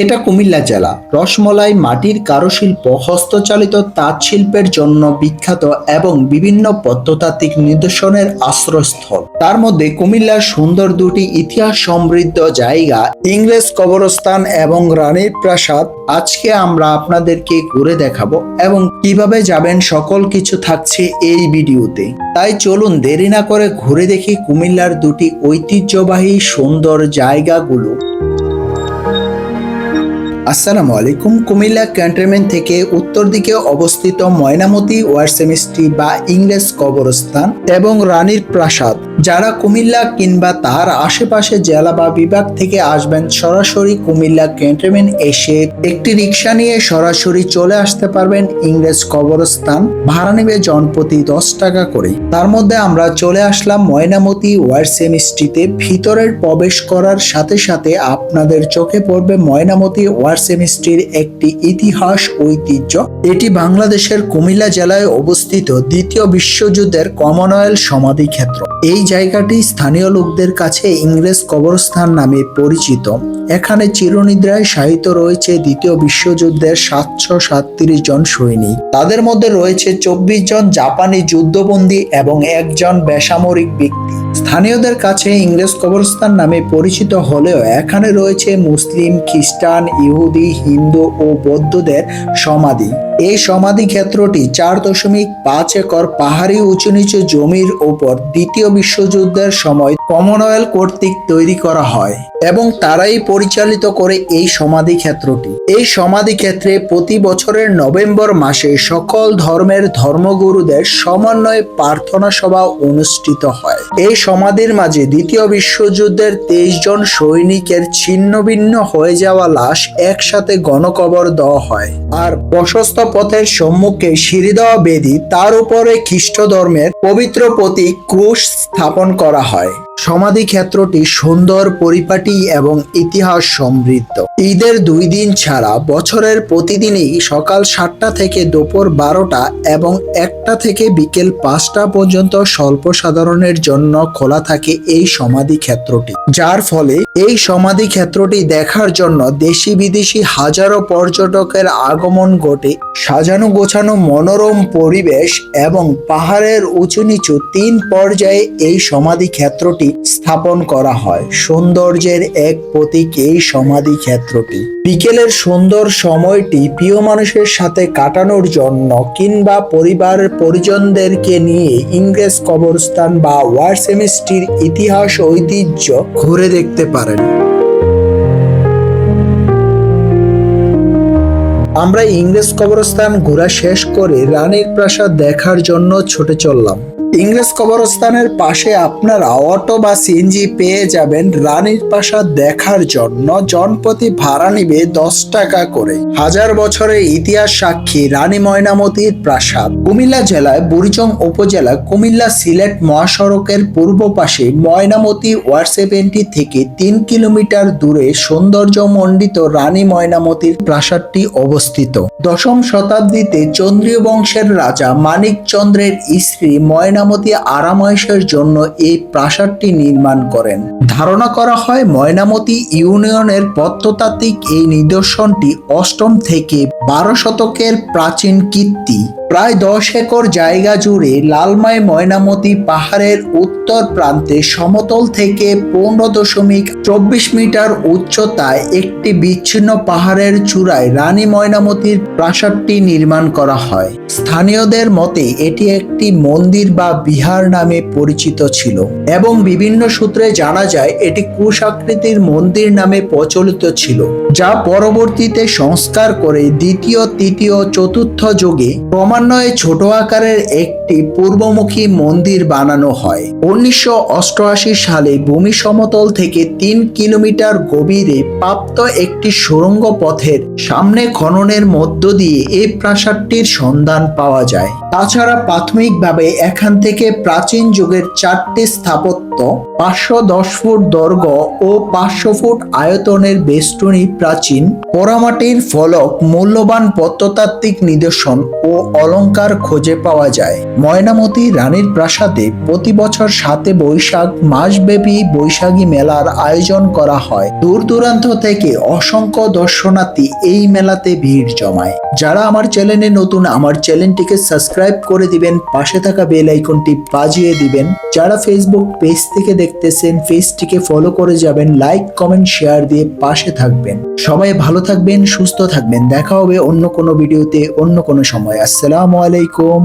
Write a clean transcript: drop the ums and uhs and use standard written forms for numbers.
এটা কুমিল্লা জেলা রসমলাই মাটির কারুশিল্প, হস্তচালিত তাঁত শিল্পের জন্য বিখ্যাত এবং বিভিন্ন প্রত্নতাত্ত্বিক নিদর্শনের আশ্রয়স্থল। তার মধ্যে কুমিল্লার সুন্দর দুটি ইতিহাস সমৃদ্ধ জায়গা ইংরেজ কবরস্থান এবং রানীর প্রাসাদ আজকে আমরা আপনাদেরকে ঘুরে দেখাবো এবং কিভাবে যাবেন সকল কিছু থাকছে এই ভিডিওতে। তাই চলুন দেরি না করে ঘুরে দেখি কুমিল্লার দুটি ঐতিহ্যবাহী সুন্দর জায়গাগুলো। আসসালামু আলাইকুম। কুমিল্লা ক্যান্টনমেন্ট থেকে উত্তর দিকে অবস্থিত ময়নামতি ওয়ার সেমিস্ট্রি বা ইংরেজ কবরস্থান এবং রানীর প্রাসাদ। যারা কুমিল্লা কিংবা তার আশেপাশে জেলা বা বিভাগ থেকে আসবেন, সরাসরি কুমিল্লা ক্যান্টনমেন্ট এসে একটি রিক্সা নিয়ে সরাসরি চলে আসতে পারবেন ইংরেজ কবরস্থান। ভাড়া নেবে জনপ্রতি 10 টাকা করে। তার মধ্যে আমরা চলে আসলাম ময়নামতি ওয়ার সেমিস্ট্রিতে। ভিতরের প্রবেশ করার সাথে সাথে আপনাদের চোখে পড়বে ময়নামতি ওয়ার সেমিস্ট্রির একটি ইতিহাস ঐতিহ্য। এটি বাংলাদেশের কুমিল্লা জেলায় অবস্থিত দ্বিতীয় বিশ্বযুদ্ধের কমনওয়েলথ সমাধি ক্ষেত্র। এই জায়গাটি স্থানীয় লোকদের কাছে ইংরেজ কবরস্থান নামে পরিচিত। এখানে চিরনিদ্রায় শায়িত রয়েছে দ্বিতীয় বিশ্বযুদ্ধের 737 জন সৈনিক। তাদের মধ্যে রয়েছে 24 জন জাপানি যুদ্ধবন্দী এবং একজন বেসামরিক ব্যক্তি। স্থানীয়দের কাছে ইংরেজ কবরস্থান নামে পরিচিত হলেও এখানে রয়েছে মুসলিম, খ্রিস্টান, ইহুদি, হিন্দু ও বৌদ্ধদের সমাধি। এই সমাধি ক্ষেত্রটি 4.5 একর পাহাড়ি উঁচু নিচু জমির ওপর দ্বিতীয় বিশ্বযুদ্ধের সময় কমনওয়েলথ কর্তৃক তৈরি করা হয় এবং তারাই পরিচালিত করে এই সমাধি ক্ষেত্রটি। এই সমাধি ক্ষেত্রে প্রতি বছরের নভেম্বর মাসে সকল ধর্মের ধর্মগুরুদের সমন্বয়ে প্রার্থনা সভা অনুষ্ঠিত হয়। এই সমাধির মাঝে দ্বিতীয় বিশ্বযুদ্ধের 23 জন সৈনিকের ছিন্ন ভিন্ন হয়ে যাওয়া লাশ একসাথে গণকবর দেওয়া হয়। আর প্রশস্ত পথের সম্মুখে সিঁড়ি দেওয়া বেদি, তার উপরে খ্রিস্ট ধর্মের পবিত্র প্রতীক ক্রুশ স্থাপন করা হয়। সমাধি ক্ষেত্রটি সুন্দর, পরিপাটি এবং ইতিহাস সমৃদ্ধ। ঈদের 2 দিন ছাড়া বছরের প্রতিদিনই সকাল 7টা থেকে দুপুর 12টা এবং 1টা থেকে বিকেল 5টা পর্যন্ত স্বল্প সাধারণের জন্য খোলা থাকে এই সমাধি ক্ষেত্রটি। যার ফলে এই সমাধি ক্ষেত্রটি দেখার জন্য দেশি বিদেশি হাজারো পর্যটকের আগমন ঘটে। সাজানো গোছানো মনোরম পরিবেশ এবং পাহাড়ের উঁচু নিচু 3 পর্যায়ে এই সমাধি ক্ষেত্রটি স্থাপন করা হয়। সৌন্দর্যের এক প্রতীক এই সমাধি ক্ষেত্রটি। বিকেলের সুন্দর সময়টি প্রিয় মানুষের সাথে কাটানোর জন্য কিংবা পরিবারের পরিজনদেরকে নিয়ে ইংরেজ কবরস্থান বা ওয়ার সেমিস্ট্রির ইতিহাস ঐতিহ্য ঘুরে দেখতে পারেন। আমরা ইংরেজ কবরস্থান ঘোরা শেষ করে রানীর প্রাসাদ দেখার জন্য ছুটে চললাম। ইংরেজ কবরস্থানের পাশে আপনারা অটো বা সিএনজি পেয়ে যাবেন। রানীর প্রাসাদ দেখার জন্য জনপ্রতি ভাড়া নিবে 10 টাকা করে। হাজার বছরের ইতিহাস সাক্ষী রানী ময়নামতির প্রাসাদ। কুমিল্লা জেলায় বুড়িচং উপজেলা কুমিল্লা সিলেট মহাসড়কের পূর্ব পাশে ময়নামতি ওয়ার 70 থেকে 3 কিলোমিটার দূরে সৌন্দর্যমণ্ডিত রানী ময়নামতির প্রাসাদটি অবস্থিত। 10ম শতাব্দীতে চন্দ্রীয় বংশের রাজা মানিক চন্দ্রের স্ত্রী ময়নামতি আরামায়েশের জন্য এই প্রাসাদটি নির্মাণ করেন। ধারণা করা হয় ময়নামতি ইউনিয়নের প্রত্নতাত্ত্বিক এই নিদর্শনটি 8ম থেকে 12 শতকের প্রাচীন কীর্তি। প্রায় 10 একর জায়গা জুড়ে লালমাই ময়নামতি পাহাড়ের উত্তর প্রান্তে সমতল থেকে 15.24 মিটার উচ্চতায় একটি বিচ্ছিন্ন পাহাড়ের চূড়ায় রানী ময়নামতির প্রাসাদটি নির্মাণ করা হয়। স্থানীয়দের মতে এটি একটি মন্দির বা বিহার নামে পরিচিত ছিল এবং বিভিন্ন সূত্রে জানা যায় এটি ক্রুশ আকৃতির মন্দির নামে প্রচলিত ছিল, যা পরবর্তীতে সংস্কার করে দ্বিতীয়, তৃতীয়, চতুর্থ যুগে ক্রমান্বয়ে ছোট আকারের একটি পূর্বমুখী মন্দির বানানো হয়। 1988 সালে ভূমি সমতল থেকে 3 কিলোমিটার গভীরে প্রাপ্ত একটি সুড়ঙ্গ পথের সামনে খননের মধ্য দিয়ে এই প্রাসাদটির সন্ধান পাওয়া যায়। তাছাড়া প্রাথমিকভাবে এখান থেকে প্রাচীন যুগের 4টি স্থাপত্য, 510 ফুট দৈর্ঘ্য ও 500 ফুট আয়তনের বেষ্টনী প্রাচীন পোড়ামাটির ফলক, মূল্যবান প্রত্নতাত্ত্বিক নিদর্শন ও অলংকার খুঁজে পাওয়া যায়। ময়নামতি রানীর প্রাসাদে প্রতি বছর 7 বৈশাখ মাসব্যাপী বৈশাখী মেলার আয়োজন করা হয়। দূর দূরান্ত থেকে অসংখ্য দর্শনার্থী এই মেলাতে ভিড় জমায়। যারা আমার চ্যানেলে নতুন, আমার চ্যানেলটিকে সাবস্ক্রাইব করে দিবেন, পাশে থাকা বেল আইকনটি বাজিয়ে দিবেন। যারা ফেসবুক পেজ থেকে দেখতেছেন, পেজটিকে ফলো করে যাবেন, লাইক কমেন্ট শেয়ার দিয়ে পাশে থাকবেন। সবাই ভালো থাকবেন, সুস্থ থাকবেন। দেখা হবে অন্য কোনো ভিডিওতে অন্য কোনো সময়। আসসালামু আলাইকুম।